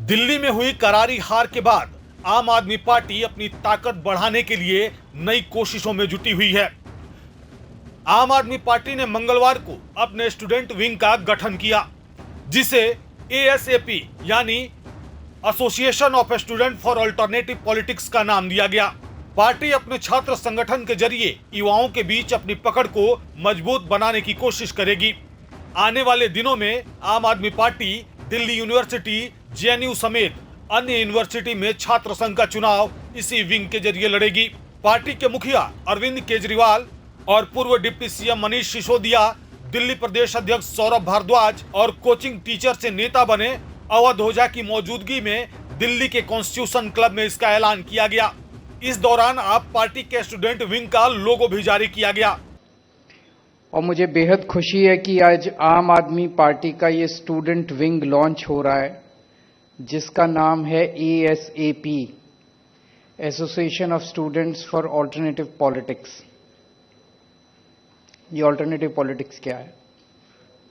दिल्ली में हुई करारी हार के बाद आम आदमी पार्टी अपनी ताकत बढ़ाने के लिए नई कोशिशों में जुटी हुई है। आम आदमी पार्टी ने मंगलवार को अपने स्टूडेंट विंग का गठन किया, जिसे एएसएपी यानी association of student for alternative politics का नाम दिया गया। पार्टी अपने छात्र संगठन के जरिए युवाओं के बीच अपनी पकड़ को मजबूत बनाने की कोशिश करेगी। आने वाले दिनों में आम आदमी पार्टी दिल्ली यूनिवर्सिटी, जेएनयू समेत अन्य यूनिवर्सिटी में छात्र संघ का चुनाव इसी विंग के जरिए लड़ेगी। पार्टी के मुखिया अरविंद केजरीवाल और पूर्व डिप्टी सीएम मनीष सिसोदिया, दिल्ली प्रदेश अध्यक्ष सौरभ भारद्वाज और कोचिंग टीचर से नेता बने अवध ओझा की मौजूदगी में दिल्ली के कॉन्स्टिट्यूशन क्लब में इसका ऐलान किया गया। इस दौरान आप पार्टी के स्टूडेंट विंग का लोगो भी जारी किया गया। और मुझे बेहद खुशी है कि आज आम आदमी पार्टी का ये स्टूडेंट विंग लॉन्च हो रहा है, जिसका नाम है ASAP, association of students for alternative politics. ये अल्टरनेटिव पॉलिटिक्स क्या है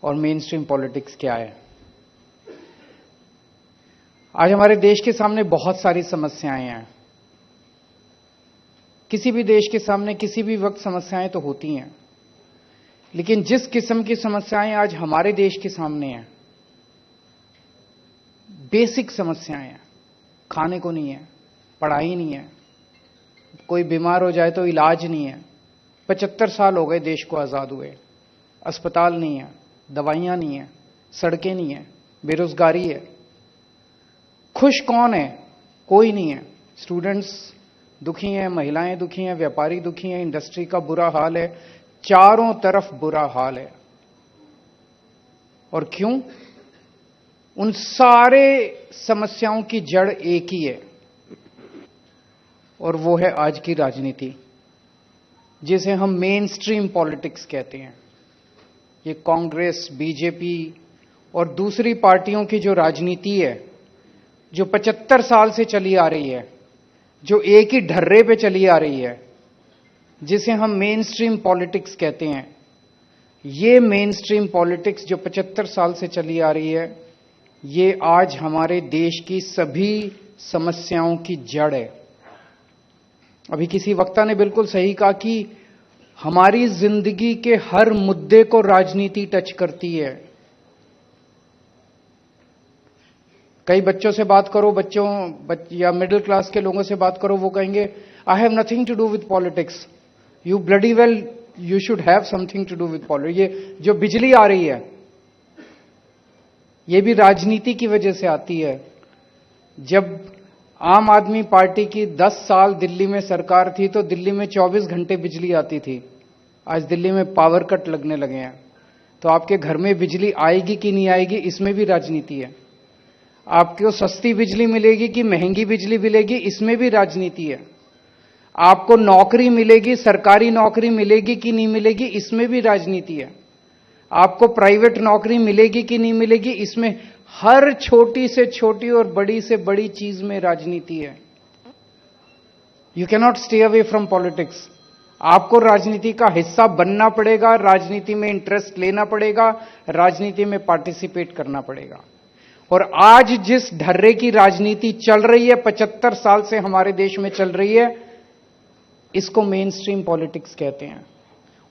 और मेन स्ट्रीम पॉलिटिक्स क्या है? आज हमारे देश के सामने बहुत सारी समस्याएं हैं। किसी भी देश के सामने किसी भी वक्त समस्याएं तो होती हैं, लेकिन जिस किस्म की समस्याएं आज हमारे देश के सामने हैं, बेसिक समस्याएं हैं। खाने को नहीं है, पढ़ाई नहीं है, कोई बीमार हो जाए तो इलाज नहीं है। 75 साल हो गए देश को आजाद हुए, अस्पताल नहीं है, दवाइयां नहीं है, सड़कें नहीं है, बेरोजगारी है। खुश कौन है? कोई नहीं है। स्टूडेंट्स दुखी हैं, महिलाएं दुखी हैं, व्यापारी दुखी हैं, इंडस्ट्री का बुरा हाल है, चारों तरफ बुरा हाल है। और क्यों? उन सारे समस्याओं की जड़ एक ही है, और वो है आज की राजनीति, जिसे हम मेन स्ट्रीम पॉलिटिक्स कहते हैं। ये कांग्रेस, बीजेपी और दूसरी पार्टियों की जो राजनीति है, जो 75 साल से चली आ रही है, जो एक ही ढर्रे पे चली आ रही है, जिसे हम मेन स्ट्रीम पॉलिटिक्स कहते हैं। ये मेन स्ट्रीम पॉलिटिक्स जो 75 साल से चली आ रही है, ये आज हमारे देश की सभी समस्याओं की जड़ है। अभी किसी वक्ता ने बिल्कुल सही कहा कि हमारी जिंदगी के हर मुद्दे को राजनीति टच करती है। कई बच्चों से बात करो, या मिडिल क्लास के लोगों से बात करो, वो कहेंगे I have nothing to do with politics. You bloody well you should have something to do with politics. ये जो बिजली आ रही है, ये भी राजनीति की वजह से आती है। जब आम आदमी पार्टी की 10 साल दिल्ली में सरकार थी, तो दिल्ली में 24 घंटे बिजली आती थी। आज दिल्ली में पावर कट लगने लगे हैं, तो आपके घर में बिजली आएगी कि नहीं आएगी, इसमें भी राजनीति है। आपको सस्ती बिजली मिलेगी कि महंगी बिजली मिलेगी, इसमें भी राजनीति है। आपको नौकरी मिलेगी, सरकारी नौकरी मिलेगी कि नहीं मिलेगी, इसमें भी राजनीति है। आपको प्राइवेट नौकरी मिलेगी कि नहीं मिलेगी, इसमें हर छोटी से छोटी और बड़ी से बड़ी चीज में राजनीति है। You can not stay away from politics. आपको राजनीति का हिस्सा बनना पड़ेगा, राजनीति में इंटरेस्ट लेना पड़ेगा, राजनीति में पार्टिसिपेट करना पड़ेगा। और आज जिस ढर्रे की राजनीति चल रही है, 75 साल से हमारे देश में चल रही है, इसको मेन स्ट्रीम पॉलिटिक्स कहते हैं।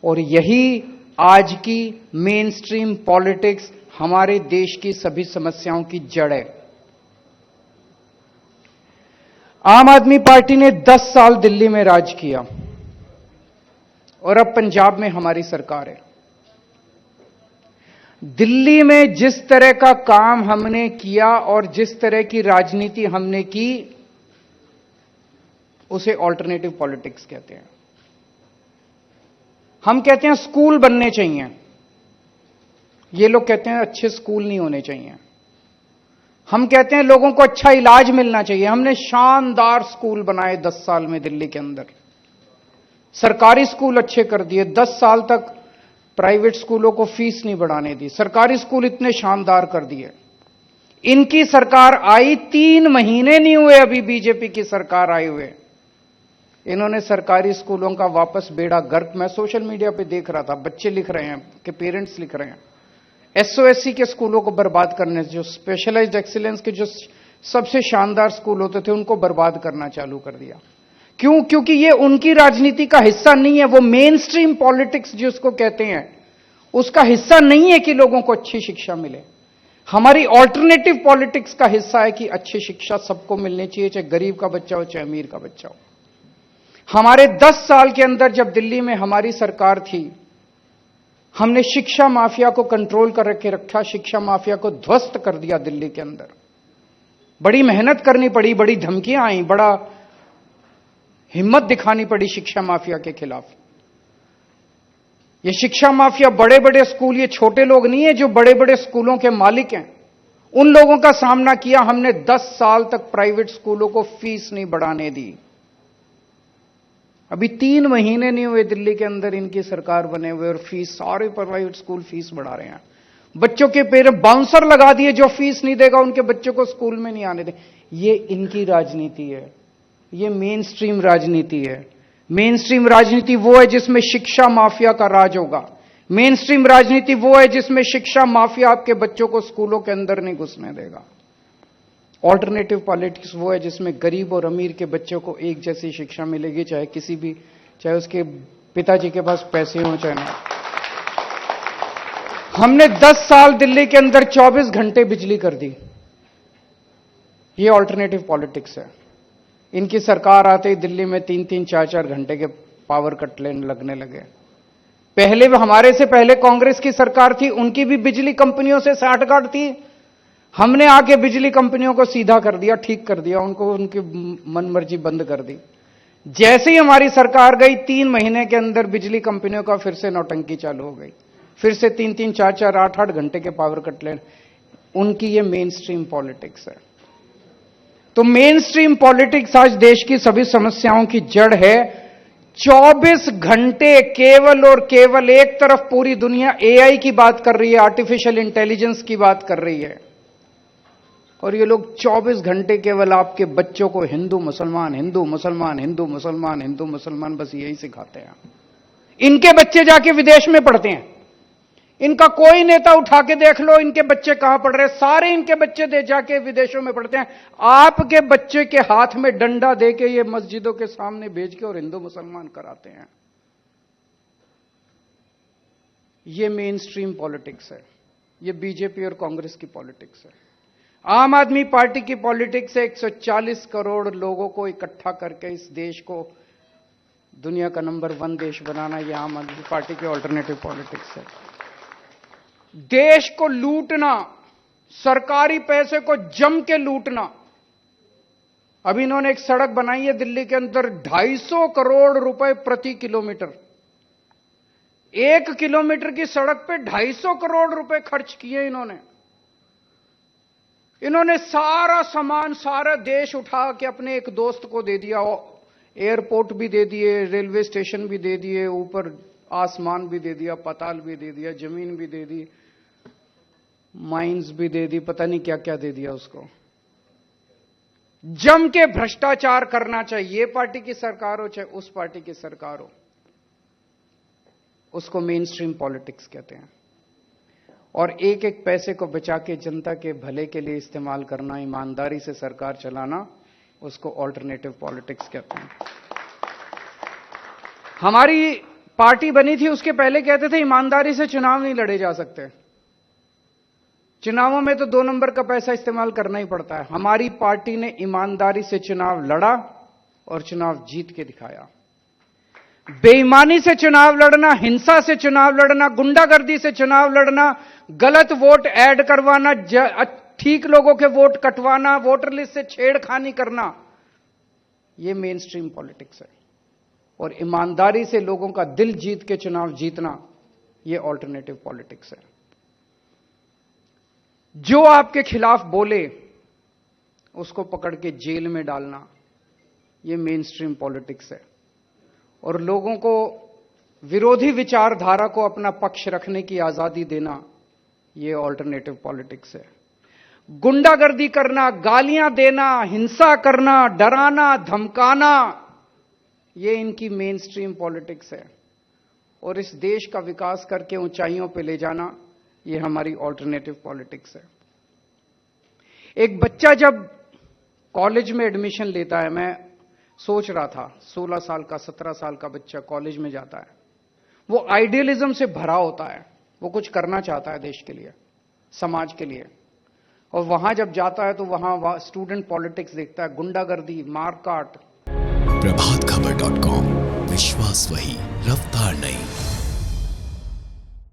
और यही आज की मेन स्ट्रीम पॉलिटिक्स हमारे देश की सभी समस्याओं की जड़ है। आम आदमी पार्टी ने 10 साल दिल्ली में राज किया, और अब पंजाब में हमारी सरकार है। दिल्ली में जिस तरह का काम हमने किया और जिस तरह की राजनीति हमने की, उसे अल्टरनेटिव पॉलिटिक्स कहते हैं। हम कहते हैं स्कूल बनने चाहिए, ये लोग कहते हैं अच्छे स्कूल नहीं होने चाहिए। हम कहते हैं लोगों को अच्छा इलाज मिलना चाहिए। हमने शानदार स्कूल बनाए 10 साल में दिल्ली के अंदर, सरकारी स्कूल अच्छे कर दिए। 10 साल तक प्राइवेट स्कूलों को फीस नहीं बढ़ाने दी, सरकारी स्कूल इतने शानदार कर दिए। इनकी सरकार आई, 3 महीने नहीं हुए अभी बीजेपी की सरकार आए हुए, इन्होंने सरकारी स्कूलों का वापस बेड़ा गर्क। मैं सोशल मीडिया पे देख रहा था, बच्चे लिख रहे हैं कि पेरेंट्स लिख रहे हैं, एसओएससी के स्कूलों को बर्बाद करने, जो स्पेशलाइज्ड एक्सीलेंस के जो सबसे शानदार स्कूल होते थे, उनको बर्बाद करना चालू कर दिया। क्यों? क्योंकि ये उनकी राजनीति का हिस्सा नहीं है। वो मेन स्ट्रीम पॉलिटिक्स जिसको कहते हैं, उसका हिस्सा नहीं है कि लोगों को अच्छी शिक्षा मिले। हमारी ऑल्टरनेटिव पॉलिटिक्स का हिस्सा है कि अच्छी शिक्षा सबको मिलनी चाहिए, चाहे गरीब का बच्चा हो चाहे अमीर का बच्चा हो। हमारे 10 साल के अंदर जब दिल्ली में हमारी सरकार थी, हमने शिक्षा माफिया को कंट्रोल करके रखा, शिक्षा माफिया को ध्वस्त कर दिया दिल्ली के अंदर। बड़ी मेहनत करनी पड़ी, बड़ी धमकियां आई, बड़ा हिम्मत दिखानी पड़ी शिक्षा माफिया के खिलाफ। ये शिक्षा माफिया बड़े बड़े स्कूल, ये छोटे लोग नहीं है जो बड़े बड़े स्कूलों के मालिक हैं, उन लोगों का सामना किया हमने। 10 साल तक प्राइवेट स्कूलों को फीस नहीं बढ़ाने दी। अभी 3 महीने नहीं हुए दिल्ली के अंदर इनकी सरकार बने हुए और फीस, सारे प्राइवेट स्कूल फीस बढ़ा रहे हैं। बच्चों के पेरेंट्स बाउंसर लगा दिए, जो फीस नहीं देगा उनके बच्चों को स्कूल में नहीं आने दे। ये इनकी राजनीति है, ये मेन स्ट्रीम राजनीति है। मेन स्ट्रीम राजनीति वो है जिसमें शिक्षा माफिया का राज होगा। मेन स्ट्रीम राजनीति वो है जिसमें शिक्षा माफिया आपके बच्चों को स्कूलों के अंदर नहीं घुसने देगा। ऑल्टरनेटिव पॉलिटिक्स वो है जिसमें गरीब और अमीर के बच्चों को एक जैसी शिक्षा मिलेगी, चाहे उसके पिताजी के पास पैसे हों चाहे ना। हमने 10 साल दिल्ली के अंदर 24 घंटे बिजली कर दी। ये ऑल्टरनेटिव पॉलिटिक्स है। इनकी सरकार आते ही दिल्ली में 3-3, 4-4 घंटे के पावर कट लगने लगे। पहले हमारे से पहले कांग्रेस की सरकार थी, उनकी भी बिजली कंपनियों से साठगांठ थी। हमने आके बिजली कंपनियों को सीधा कर दिया, ठीक कर दिया, उनको उनकी मनमर्जी बंद कर दी। जैसे ही हमारी सरकार गई 3 महीने के अंदर बिजली कंपनियों का फिर से नौटंकी चालू हो गई। फिर से 3-3, 4-4, 8-8 घंटे के पावर कट ले। उनकी ये मेन स्ट्रीम पॉलिटिक्स है। तो मेन स्ट्रीम पॉलिटिक्स आज देश की सभी समस्याओं की जड़ है। 24 घंटे केवल और केवल एक तरफ पूरी दुनिया एआई की बात कर रही है, आर्टिफिशियल इंटेलिजेंस की बात कर रही है, और ये लोग 24 घंटे केवल आपके बच्चों को हिंदू मुसलमान, हिंदू मुसलमान, हिंदू मुसलमान, हिंदू मुसलमान, बस यही सिखाते हैं। इनके बच्चे जाके विदेश में पढ़ते हैं। इनका कोई नेता उठा के देख लो, इनके बच्चे कहां पढ़ रहे हैं। सारे इनके बच्चे दे जाके विदेशों में पढ़ते हैं। आपके बच्चे के हाथ में डंडा देके ये मस्जिदों के सामने भेज के और हिंदू मुसलमान कराते हैं। ये मेन स्ट्रीम पॉलिटिक्स है। ये बीजेपी और कांग्रेस की पॉलिटिक्स है। आम आदमी पार्टी की पॉलिटिक्स है 140 करोड़ लोगों को इकट्ठा करके इस देश को दुनिया का नंबर 1 देश बनाना। यह आम आदमी पार्टी की ऑल्टरनेटिव पॉलिटिक्स है। देश को लूटना, सरकारी पैसे को जम के लूटना। अभी इन्होंने एक सड़क बनाई है दिल्ली के अंदर, 250 करोड़ रुपए प्रति किलोमीटर। 1 किलोमीटर की सड़क पे 250 करोड़ रुपए खर्च किए इन्होंने। इन्होंने सारा सामान, सारा देश उठा के अपने एक दोस्त को दे दिया। एयरपोर्ट भी दे दिए, रेलवे स्टेशन भी दे दिए, ऊपर आसमान भी दे दिया, पाताल भी दे दिया, जमीन भी दे दी, माइंस भी दे दी, पता नहीं क्या क्या दे दिया उसको। जम के भ्रष्टाचार करना, चाहिए ये पार्टी की सरकार हो चाहे उस पार्टी की सरकार हो, उसको मेन स्ट्रीम पॉलिटिक्स कहते हैं। और एक एक पैसे को बचा के जनता के भले के लिए इस्तेमाल करना, ईमानदारी से सरकार चलाना, उसको ऑल्टरनेटिव पॉलिटिक्स कहते हैं। हमारी पार्टी बनी थी उसके पहले कहते थे ईमानदारी से चुनाव नहीं लड़े जा सकते, चुनावों में तो 2 नंबर का पैसा इस्तेमाल करना ही पड़ता है। हमारी पार्टी ने ईमानदारी से चुनाव लड़ा और चुनाव जीत के दिखाया। बेईमानी से चुनाव लड़ना, हिंसा से चुनाव लड़ना, गुंडागर्दी से चुनाव लड़ना, गलत वोट ऐड करवाना, ठीक लोगों के वोट कटवाना, वोटर लिस्ट से छेड़खानी करना, यह मेन स्ट्रीम पॉलिटिक्स है। और ईमानदारी से लोगों का दिल जीत के चुनाव जीतना, यह ऑल्टरनेटिव पॉलिटिक्स है। जो आपके खिलाफ बोले उसको पकड़ के जेल में डालना, यह मेन स्ट्रीम पॉलिटिक्स है। और लोगों को विरोधी विचारधारा को अपना पक्ष रखने की आजादी देना, यह ऑल्टरनेटिव पॉलिटिक्स है। गुंडागर्दी करना, गालियां देना, हिंसा करना, डराना, धमकाना, यह इनकी मेन स्ट्रीम पॉलिटिक्स है। और इस देश का विकास करके ऊंचाइयों पे ले जाना, यह हमारी ऑल्टरनेटिव पॉलिटिक्स है। एक बच्चा जब कॉलेज में एडमिशन लेता है, मैं सोच रहा था 16 साल का 17 साल का बच्चा कॉलेज में जाता है, वो आइडियलिज्म से भरा होता है, वो कुछ करना चाहता है देश के लिए, समाज के लिए, और वहां जब जाता है तो वहां स्टूडेंट पॉलिटिक्स देखता है, गुंडागर्दी, मारकाट। प्रभातखबर.com, विश्वास वही, रफ्तार नहीं।